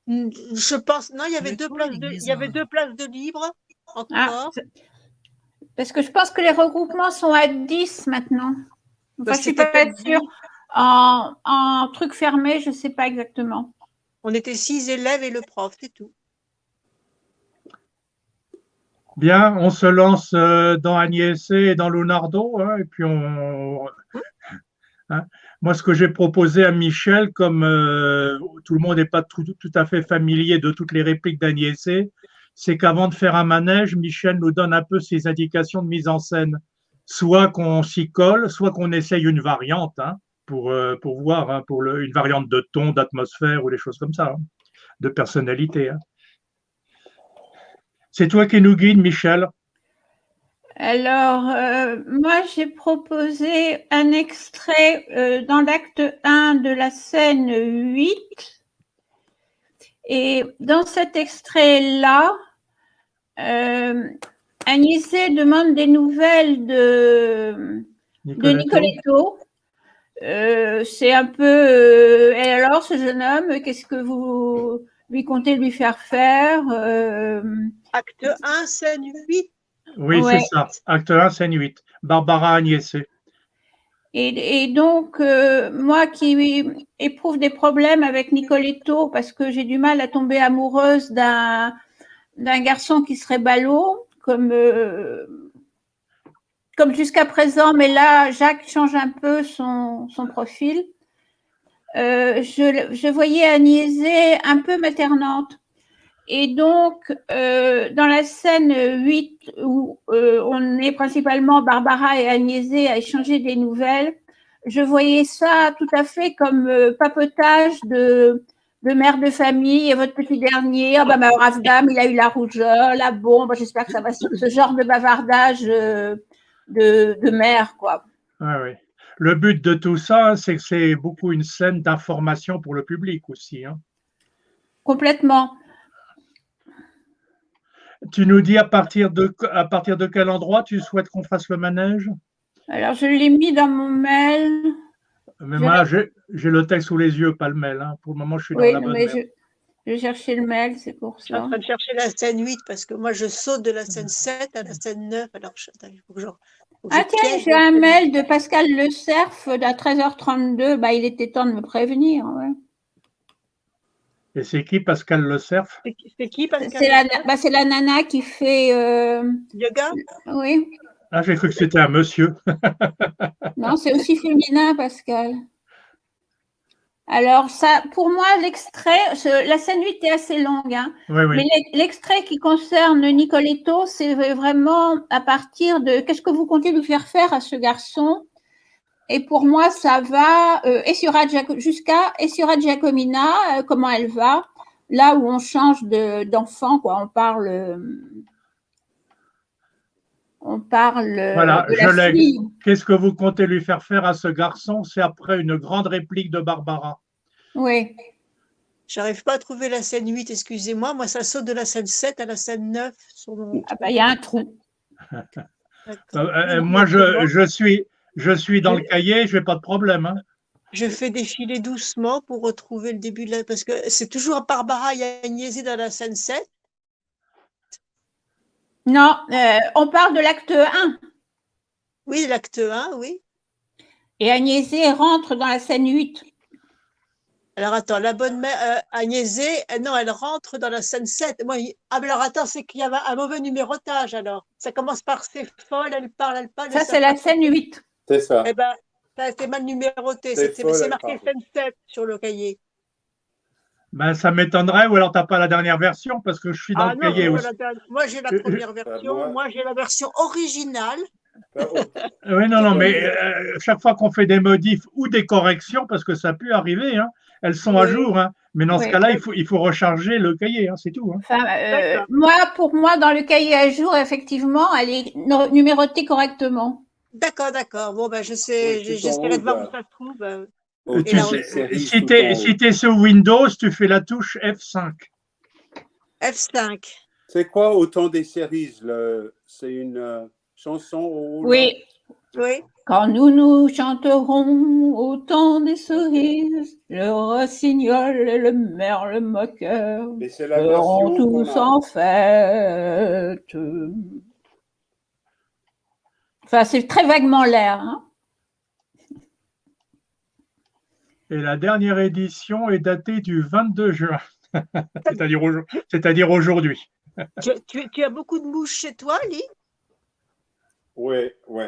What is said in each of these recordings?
Je pense, non, il y avait il y avait 2 places de libre encore. Parce que je pense que les regroupements sont à 10 maintenant. Enfin, je ne suis pas sûre. En truc fermé, je ne sais pas exactement. On était 6 élèves et le prof, c'est tout. Bien, on se lance dans Agnès et dans Leonardo, hein, et puis hein. Moi, ce que j'ai proposé à Michel, comme tout le monde n'est pas tout à fait familier de toutes les répliques d'Agnès, c'est qu'avant de faire un manège, Michel nous donne un peu ses indications de mise en scène. Soit qu'on s'y colle, soit qu'on essaye une variante, hein, pour voir, hein, une variante de ton, d'atmosphère ou des choses comme ça, hein, de personnalité. Hein. C'est toi qui nous guide, Michel. Alors, moi, j'ai proposé un extrait dans l'acte 1 de la scène 8. Et dans cet extrait-là, Agnès demande des nouvelles de Nicoletto. C'est un peu… et alors, ce jeune homme, qu'est-ce que vous lui comptez lui faire faire Acte 1, scène 8. Oui, ouais. C'est ça. Acte 1, scène 8. Barbara Agnès. Et donc, moi qui éprouve des problèmes avec Nicoletto parce que j'ai du mal à tomber amoureuse d'un garçon qui serait ballot, comme jusqu'à présent, mais là, Jacques change un peu son profil. Je voyais Agnès un peu maternante. Et donc, dans la scène 8, où on est principalement Barbara et Agnès à échanger des nouvelles, je voyais ça tout à fait comme papotage de mère de famille. Et votre petit dernier, oh, bah, ma brave dame, il a eu la rougeole, ah bon, bah, j'espère que ça va, ce genre de bavardage de mère, quoi. Ah, oui. Le but de tout ça, c'est que c'est beaucoup une scène d'information pour le public aussi. Hein. Complètement. Tu nous dis à partir de quel endroit tu souhaites qu'on fasse le manège? Alors, je l'ai mis dans mon mail. Mais moi, j'ai le texte sous les yeux, pas le mail. Hein. Pour le moment, je suis dans la bonne merde. Je cherchais le mail, c'est pour ça. Je suis en train de chercher la scène 8 parce que moi, je saute de la scène 7 à la scène 9. Alors, il faut que je… Ah tiens, j'ai un mail de Pascal Le Cerf à 13h32. Bah, il était temps de me prévenir. Ouais. Et c'est qui Pascal Le Cerf? C'est qui Pascal Le Cerf? C'est la nana qui fait… yoga? Oui. Ah, j'ai cru que c'était un monsieur. Non, c'est aussi féminin, Pascal. Alors, ça, pour moi, l'extrait, la scène 8 est assez longue, hein, oui, oui. Mais l'extrait qui concerne Nicoletto, c'est vraiment à partir de qu'est-ce que vous comptez lui faire à ce garçon. Et pour moi, ça va jusqu'à Essura Giacomina, comment elle va, là où on change d'enfant, quoi. On parle voilà, de la fille. Qu'est-ce que vous comptez lui faire à ce garçon? C'est après une grande réplique de Barbara. Oui. J'arrive pas à trouver la scène 8, excusez-moi. Moi, ça saute de la scène 7 à la scène 9. Sur mon… Ah bah, il y a un trou. Moi, je suis dans le cahier, je n'ai pas de problème. Hein. Je fais défiler doucement pour retrouver le début de la… Parce que c'est toujours Barbara et Agnès dans la scène 7. Non, on parle de l'acte 1. Oui, l'acte 1, oui. Et Agnès rentre dans la scène 8. Alors, attends, la bonne mère, Agnès, non, elle rentre dans la scène 7. Moi, alors, attends, c'est qu'il y avait un mauvais numérotage, alors. Ça commence par c'est folle, elle parle. Ça, c'est la scène 8. C'est ça. Eh bien, ça a été mal numéroté. C'est marqué scène 7 sur le cahier. Ben, ça m'étonnerait, ou alors tu n'as pas la dernière version, parce que je suis dans le cahier aussi. Moi, j'ai la première version. Moi, j'ai la version originale. Oui, non, mais chaque fois qu'on fait des modifs ou des corrections, parce que ça peut arriver, hein, elles sont à jour, hein, mais dans ce cas-là, il faut recharger le cahier, hein, c'est tout. Hein. Enfin, pour moi, dans le cahier à jour, effectivement, elle est numérotée correctement. D'accord. Bon, ben, j'essaierai de voir où ça se trouve. Si tu es sur Windows, tu fais la touche F5. F5. C'est quoi Au temps des séries? C'est une chanson? Oui. Quand nous chanterons au temps des cerises, le rossignol et le merle moqueur Mais c'est la seront version qu'on tous a. en fête. Enfin, c'est très vaguement l'air. Hein. Et la dernière édition est datée du 22 juin, c'est-à-dire aujourd'hui. Tu as beaucoup de mouches chez toi, Lee? Oui, oui.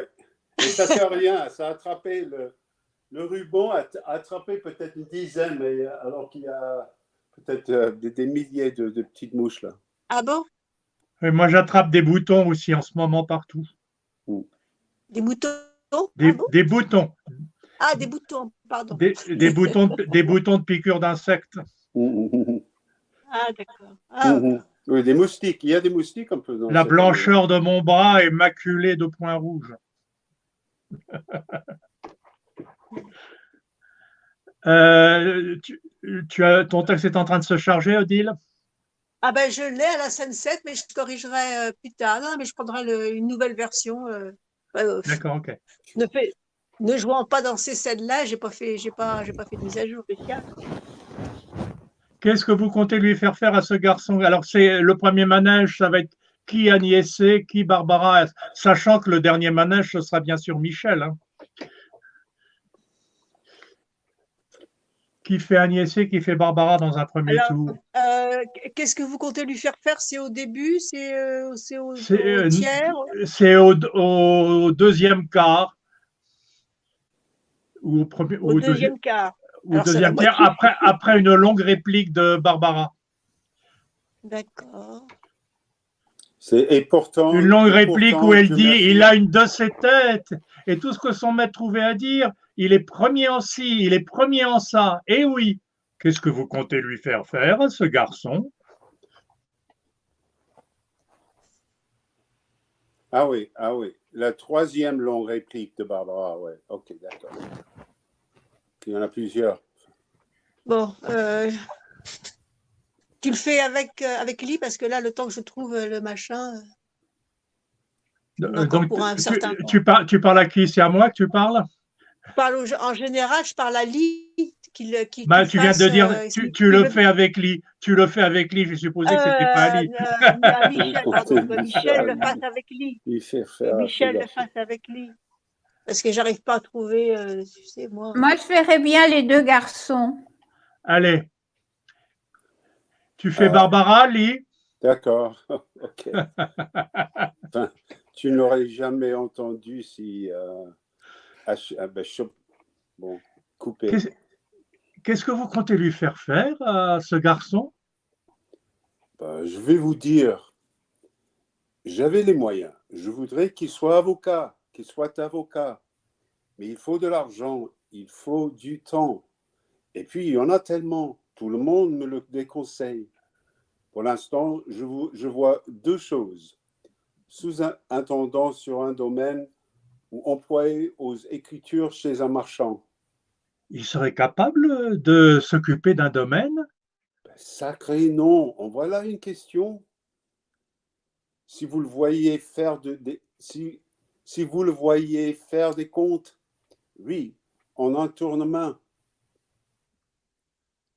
Et ça ne sert à rien. Ça a attrapé le ruban, a attrapé peut-être une dizaine, mais alors qu'il y a peut-être des milliers de petites mouches là. Ah bon? Et moi, j'attrape des boutons aussi en ce moment partout. Des moutons? Des, Ah bon? des boutons. Ah, des boutons, pardon. Des boutons de piqûres d'insectes. Ah, d'accord. Ah, Oui, des moustiques. Il y a des moustiques un peu dans La cette blancheur de mon bras est maculée de points rouges. Ton texte est en train de se charger, Odile? ah ben, je l'ai à la scène 7, mais je corrigerai plus tard. Non, mais je prendrai une nouvelle version. D'accord, ok. Ne jouant pas dans ces scènes-là, j'ai pas fait de mise à jour. Qu'est-ce que vous comptez lui faire à ce garçon? Alors, c'est le premier manège, ça va être qui Agnès, qui Barbara, sachant que le dernier manège, ce sera bien sûr Michel. Hein. Qui fait Agnès, qui fait Barbara dans un premier tour? Qu'est-ce que vous comptez lui faire? C'est au début? C'est au C'est tiers? C'est au deuxième quart. Ou Au deuxième quart. Ou Alors, c'est la deuxième tiers, moitié. après une longue réplique de Barbara. D'accord. Et pourtant, une longue réplique où elle dit merci. il a une de ses têtes, et tout ce que son maître trouvait à dire, il est premier en ci, il est premier en ça. Et oui, qu'est-ce que vous comptez lui faire à ce garçon? Ah oui. La troisième longue réplique de Barbara, ouais. Ok, d'accord. Il y en a plusieurs. Bon, tu le fais avec Lee, parce que là, le temps que je trouve le machin. Donc, pour un certain temps. tu parles à qui? C'est à moi que tu parles? En général, je parle à Lee. Tu viens de dire, tu le fais avec Lee. Tu le fais avec Lee, j'ai supposé que c'était pas à Lee. Michel, pardon, Michel le fasse avec Lee. Michel le fasse avec Lee. Parce que j'arrive pas à trouver, tu sais, moi. Moi, je ferais bien les deux garçons. Allez. Tu fais Barbara, Lee? D'accord, ok. Enfin, tu n'aurais jamais entendu si... bon, coupé. Qu'est-ce que vous comptez lui faire à ce garçon? Je vais vous dire, j'avais les moyens. Je voudrais qu'il soit avocat, Mais il faut de l'argent, il faut du temps. Et puis, il y en a tellement. Tout le monde me le déconseille. Pour l'instant, je vois deux choses. Sous-intendant sur un domaine ou employé aux écritures chez un marchand. Il serait capable de s'occuper d'un domaine? Sacré non. En voilà une question. Si vous le voyez faire si vous le voyez faire des comptes, oui, en un tournement.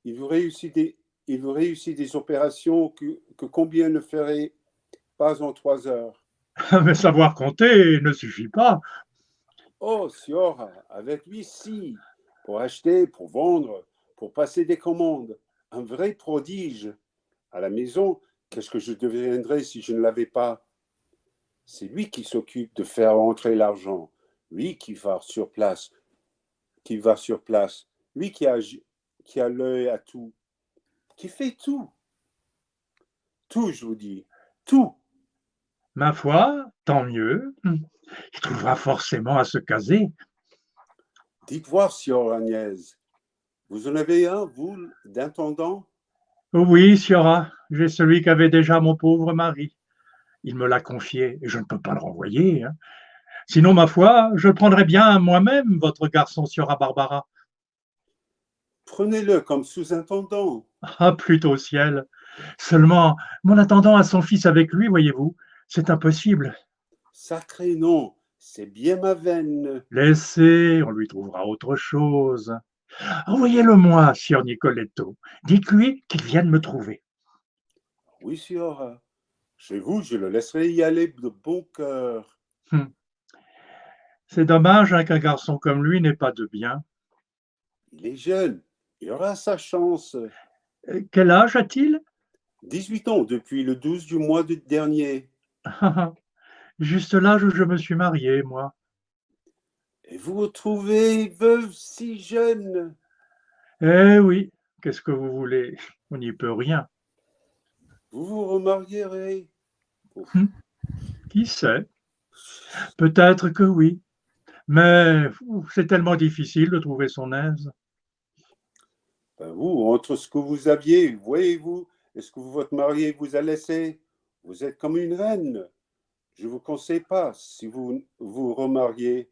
Il vous réussit des opérations que combien ne ferait pas en 3 heures. Mais savoir compter ne suffit pas. Oh, Siora, avec lui, si. Pour acheter, pour vendre, pour passer des commandes. Un vrai prodige. À la maison, qu'est-ce que je deviendrais si je ne l'avais pas? C'est lui qui s'occupe de faire entrer l'argent. Lui qui va sur place. Lui qui a l'œil à tout. Qui fait tout. Tout, je vous dis. Tout. Ma foi, tant mieux. Il trouvera forcément à se caser. Dites voir, Sieur Agnès. Vous en avez un, vous, d'intendant? Oui, Siora, j'ai celui qu'avait déjà mon pauvre mari. Il me l'a confié et je ne peux pas le renvoyer. Hein. Sinon, ma foi, je prendrais bien moi-même votre garçon, Siora Barbara. Prenez-le comme sous-intendant. Ah, plutôt au ciel. Seulement, mon intendant a son fils avec lui, voyez-vous. C'est impossible. Sacré non, c'est bien ma veine. Laissez, on lui trouvera autre chose. Envoyez-le-moi, sieur Nicoletto. Dites-lui qu'il vienne me trouver. Oui, signora. Chez vous, je le laisserai y aller de bon cœur. C'est dommage hein, qu'un garçon comme lui n'ait pas de bien. Il est jeune, il aura sa chance. Quel âge a-t-il? 18 ans depuis le 12 du mois dernier. Juste l'âge où je me suis marié, moi. Et vous vous trouvez veuve si jeune? Eh oui, qu'est-ce que vous voulez? On n'y peut rien. Vous vous remarierez? Qui sait? Peut-être que oui. Mais c'est tellement difficile de trouver son aise. Ben vous, entre ce que vous aviez, voyez-vous, et ce que votre marié vous a laissé, vous êtes comme une reine. Je ne vous conseille pas, si vous vous remariez,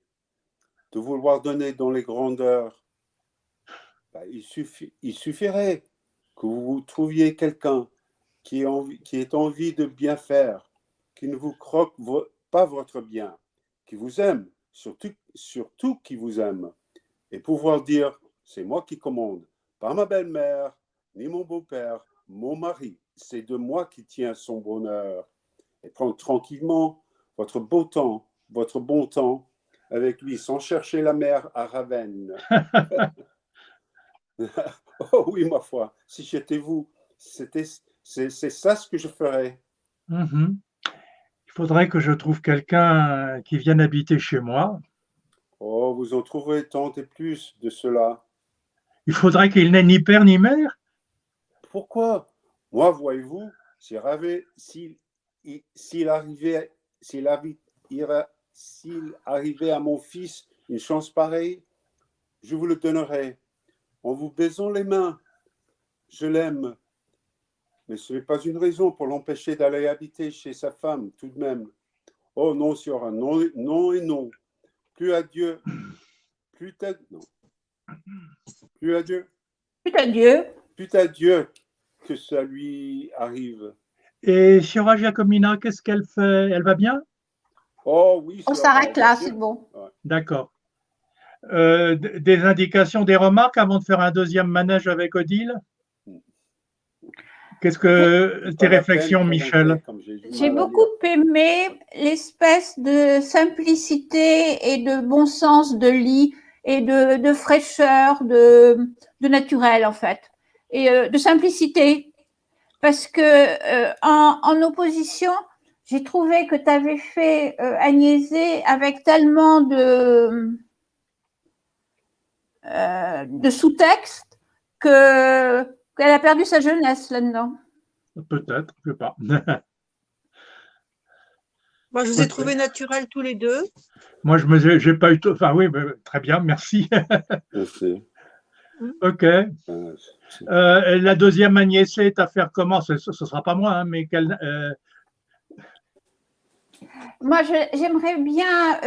de vouloir donner dans les grandeurs. Ben, il suffirait que vous trouviez quelqu'un qui ait envie de bien faire, qui ne vous croque pas votre bien, qui vous aime, surtout qui vous aime, et pouvoir dire, c'est moi qui commande, pas ma belle-mère, ni mon beau-père, mon mari, c'est de moi qui tient son bonheur, et prendre tranquillement votre beau temps, votre bon temps, avec lui, sans chercher la mer à Ravenne. Oh oui, ma foi, si j'étais vous, c'est ça ce que je ferais. Il faudrait que je trouve quelqu'un qui vienne habiter chez moi. Oh, vous en trouverez tant et plus de cela. Il faudrait qu'il n'ait ni père ni mère. Pourquoi? Moi, voyez-vous, s'il arrivait à mon fils une chance pareille, je vous le donnerais en vous baisant les mains. Je l'aime, mais ce n'est pas une raison pour l'empêcher d'aller habiter chez sa femme, tout de même. Oh non, Siora, non, non et non. Plus adieu, plus adieu, Plus adieu. plus adieu que ça lui arrive. Et Siora Giacomina, qu'est-ce qu'elle fait? Elle va bien? Oh oui, On Siora, s'arrête là, c'est bon. Ouais. D'accord. Des indications, des remarques avant de faire un deuxième manège avec Odile? Qu'est-ce que tes réflexions, Michel? J'ai beaucoup aimé l'espèce de simplicité et de bon sens de lit et de fraîcheur, de naturel en fait, et de simplicité. Parce que en opposition, j'ai trouvé que tu avais fait Agnésée avec tellement de sous-texte qu'elle a perdu sa jeunesse là-dedans. Peut-être, je ne sais pas. Moi, je vous ai trouvé naturels tous les deux. Moi, je n'ai pas eu... Enfin oui, très bien, merci. Merci. Ok. La deuxième Agnésée est à faire comment? Ce ne sera pas moi, hein, mais quelle... Moi, j'aimerais bien,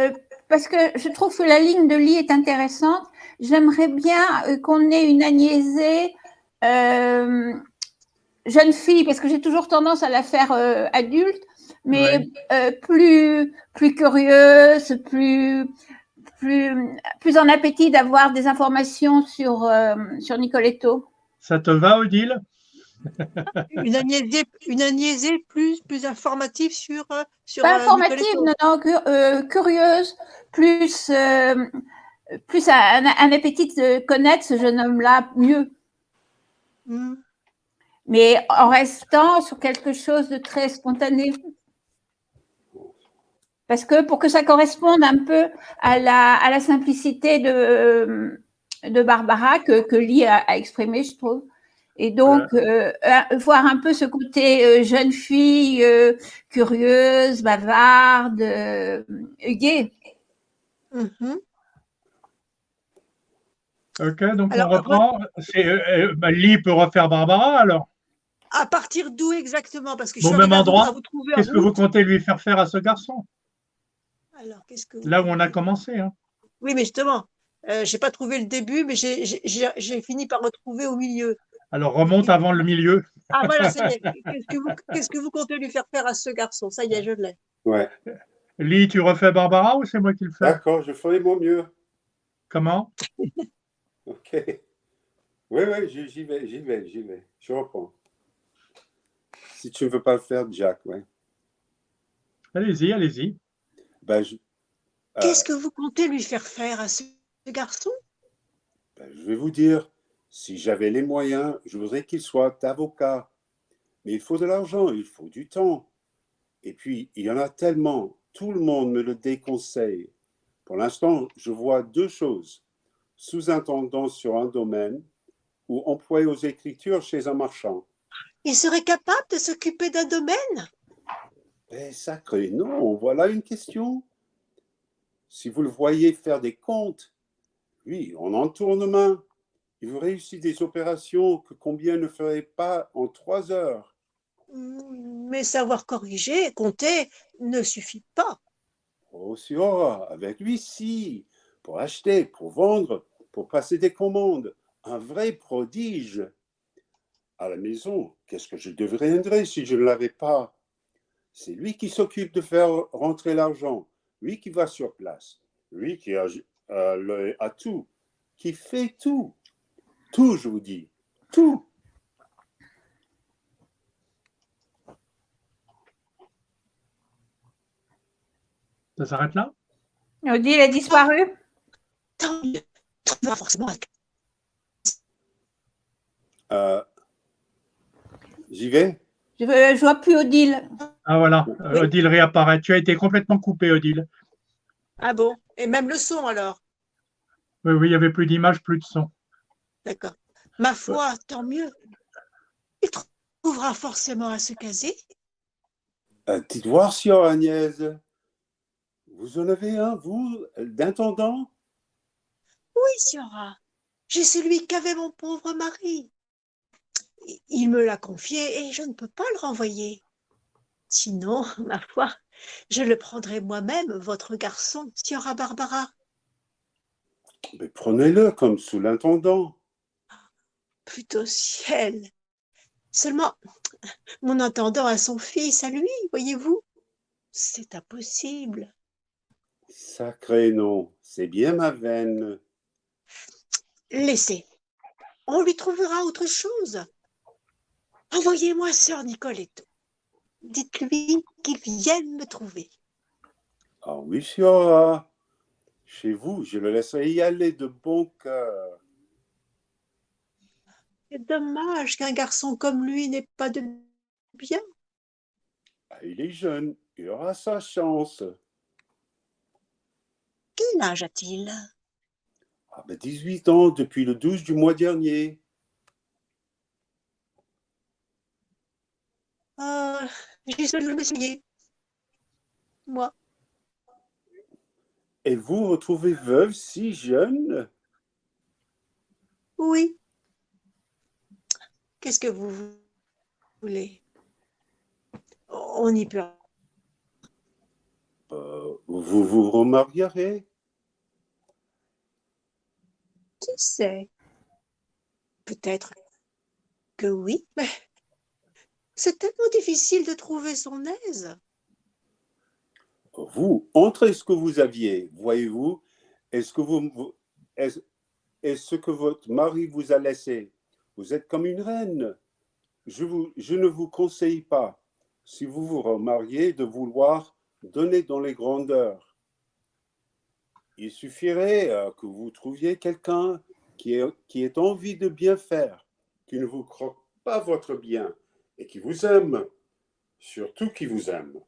parce que je trouve que la ligne de lit est intéressante, j'aimerais bien qu'on ait une Agnésée jeune fille, parce que j'ai toujours tendance à la faire adulte, mais plus curieuse, plus en appétit d'avoir des informations sur Nicoletto. Ça te va, Odile? Une Agnésée plus informative sur pas informative, non, curieuse, plus un appétit de connaître ce jeune homme-là mieux. Mais en restant sur quelque chose de très spontané. Parce que pour que ça corresponde un peu à la simplicité de Barbara que Lee a exprimé, je trouve. Et donc, voir un peu ce côté jeune fille, curieuse, bavarde, gaie. Ok, donc alors, on reprend. Lee peut refaire Barbara, alors? À partir d'où exactement? Parce que au même endroit. Qu'est-ce que vous comptez lui faire faire à ce garçon? Alors, qu'est-ce que là où on a commencé. Hein. Oui, mais justement, je n'ai pas trouvé le début, mais j'ai fini par retrouver au milieu. Alors, remonte avant le milieu. Ah, voilà, ça y est. Qu'est-ce que vous comptez lui faire faire à ce garçon? Ça y est, je l'ai. Ouais. Lee, tu refais Barbara ou c'est moi qui le fais? D'accord, je ferai mon mieux. Comment? Ok. Oui, oui, j'y vais. Je reprends. Si tu ne veux pas le faire, Jack, oui. Allez-y, allez-y. Ben, je, Qu'est-ce que vous comptez lui faire à ce garçon? je vais vous dire, si j'avais les moyens, je voudrais qu'il soit avocat. Mais il faut de l'argent, il faut du temps. Et puis, il y en a tellement. Tout le monde me le déconseille. Pour l'instant, je vois deux choses. Sous-intendant sur un domaine ou employé aux écritures chez un marchand. Il serait capable de s'occuper d'un domaine? Eh, sacré, non, voilà une question. Si vous le voyez faire des comptes, oui, on en tourne main. Il vous réussit des opérations que combien ne ferait pas en 3 heures. Mais savoir corriger, compter, ne suffit pas. Oh, si, oh, avec lui, si. Pour acheter, pour vendre, pour passer des commandes. Un vrai prodige. À la maison, qu'est-ce que je deviendrais si je ne l'avais pas? C'est lui qui s'occupe de faire rentrer l'argent. Lui qui va sur place. Lui qui a tout. Qui fait tout. Tout, je vous dis. Tout. Ça s'arrête là? Odile a disparu. Tant mieux. Trouvera forcément un... J'y vais? Je vois plus Odile. Ah voilà, Oui. Odile réapparaît. Tu as été complètement coupé, Odile. Ah bon? Et même le son alors? Oui, oui, il n'y avait plus d'image, plus de son. D'accord. Ma foi, tant mieux. Il trouvera forcément à se caser. Dites voir, Sieur Agnès. Vous en avez un, vous, d'intendant? Oui, Siora. J'ai celui qu'avait mon pauvre mari. Il me l'a confié et je ne peux pas le renvoyer. Sinon, ma foi, je le prendrai moi-même, votre garçon, Siora Barbara. Mais prenez-le comme sous l'intendant. Plutôt ciel. Seulement, mon intendant a son fils à lui, voyez-vous. C'est impossible. Sacré nom, c'est bien ma veine. Laissez. On lui trouvera autre chose. Envoyez-moi sœur Nicoletto. Dites-lui qu'il vienne me trouver. Ah oui, Siora. Chez vous, je le laisserai y aller de bon cœur. C'est dommage qu'un garçon comme lui n'ait pas de bien. Ah, il est jeune, il aura sa chance. Quel âge a-t-il? Ah ben 18 ans depuis le 12 du mois dernier. J'ai seul le m'essayer. Moi. Et vous retrouvez veuve si jeune? Oui. Qu'est-ce que vous voulez? On y peut. Vous vous remarierez? Qui sait? Peut-être que oui, mais c'est tellement difficile de trouver son aise. Vous, entre ce que vous aviez, voyez-vous, est-ce que est-ce que votre mari vous a laissé? Vous êtes comme une reine. Je ne vous conseille pas, si vous vous remariez, de vouloir donner dans les grandeurs. Il suffirait que vous trouviez quelqu'un qui ait envie de bien faire, qui ne vous croque pas votre bien et qui vous aime, surtout qui vous aime.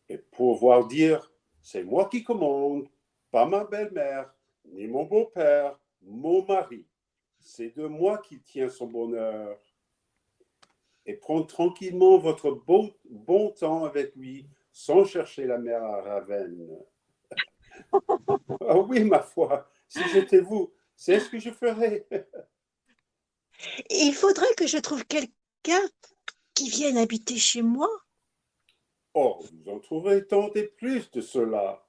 Et pouvoir dire, c'est moi qui commande, pas ma belle-mère, ni mon beau-père, mon mari. C'est de moi qu'il tient son bonheur. Et prendre tranquillement votre bon temps avec lui, sans chercher la mer à Ravenne. Ah oui, ma foi, si j'étais vous, c'est ce que je ferais. Il faudrait que je trouve quelqu'un qui vienne habiter chez moi. Oh, vous en trouverez tant et plus de cela.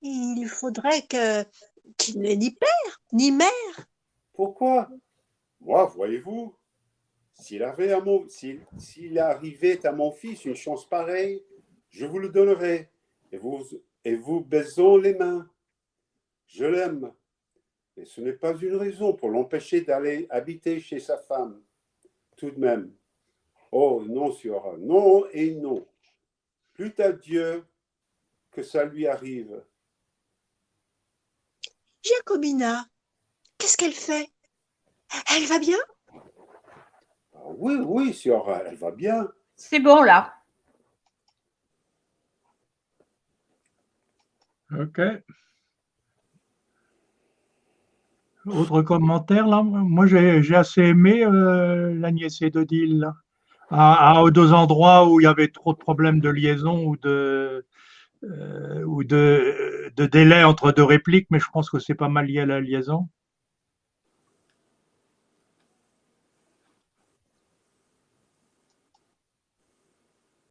Il faudrait qu'il n'ait ni père, ni mère. Pourquoi? Moi, voyez-vous, s'il arrivait à mon fils une chance pareille, je vous le donnerai, et vous baisons les mains. Je l'aime, et ce n'est pas une raison pour l'empêcher d'aller habiter chez sa femme. Tout de même. Oh non, Siora, non et non. Plût à Dieu que ça lui arrive. Giacomina, qu'est-ce qu'elle fait? Elle va bien? Ah oui, oui, Siora, elle va bien. C'est bon là. Ok. Autre commentaire là? Moi, j'ai assez aimé l'Agnès d'Odile, là. À deux endroits où il y avait trop de problèmes de liaison ou de délai entre deux répliques, mais je pense que c'est pas mal lié à la liaison.